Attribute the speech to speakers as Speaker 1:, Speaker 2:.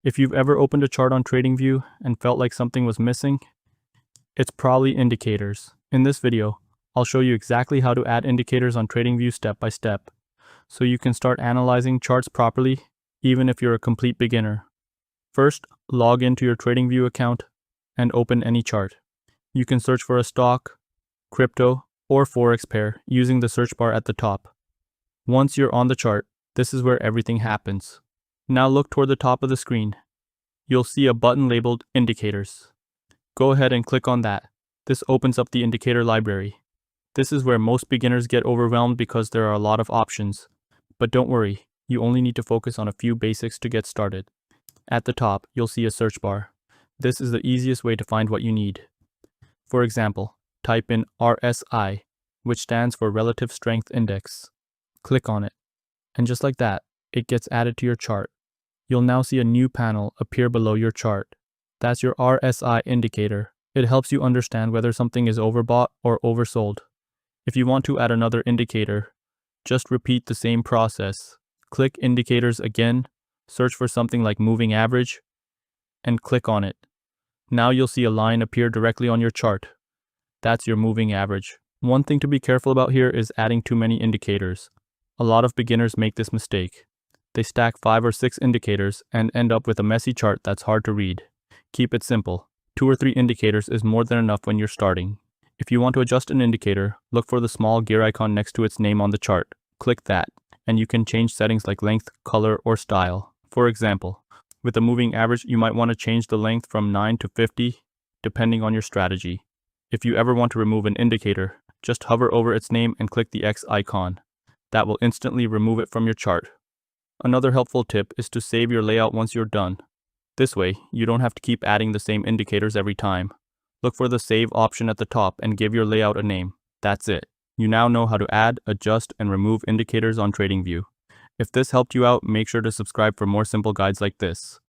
Speaker 1: If you've ever opened a chart on TradingView and felt like something was missing, it's probably indicators. In this video, I'll show you exactly how to add indicators on TradingView step by step, so you can start analyzing charts properly, even if you're a complete beginner. First, log into your TradingView account and open any chart. You can search for a stock, crypto, or forex pair using the search bar at the top. Once you're on the chart, this is where everything happens. Now look toward the top of the screen. You'll see a button labeled Indicators. Go ahead and click on that. This opens up the indicator library. This is where most beginners get overwhelmed because there are a lot of options. But don't worry, you only need to focus on a few basics to get started. At the top, you'll see a search bar. This is the easiest way to find what you need. For example, type in RSI, which stands for Relative Strength Index. Click on it, and just like that, it gets added to your chart. You'll now see a new panel appear below your chart. That's your RSI indicator. It helps you understand whether something is overbought or oversold. If you want to add another indicator, just repeat the same process. Click Indicators again, search for something like Moving Average, and click on it. Now you'll see a line appear directly on your chart. That's your moving average. One thing to be careful about here is adding too many indicators. A lot of beginners make this mistake. They stack 5 or 6 indicators and end up with a messy chart that's hard to read. Keep it simple. 2 or 3 indicators is more than enough when you're starting. If you want to adjust an indicator, look for the small gear icon next to its name on the chart. Click that, and you can change settings like length, color, or style. For example, with a moving average, you might want to change the length from 9 to 50, depending on your strategy. If you ever want to remove an indicator, just hover over its name and click the X icon. That will instantly remove it from your chart. Another helpful tip is to save your layout once you're done. This way, you don't have to keep adding the same indicators every time. Look for the Save option at the top and give your layout a name. That's it. You now know how to add, adjust, and remove indicators on TradingView. If this helped you out, make sure to subscribe for more simple guides like this.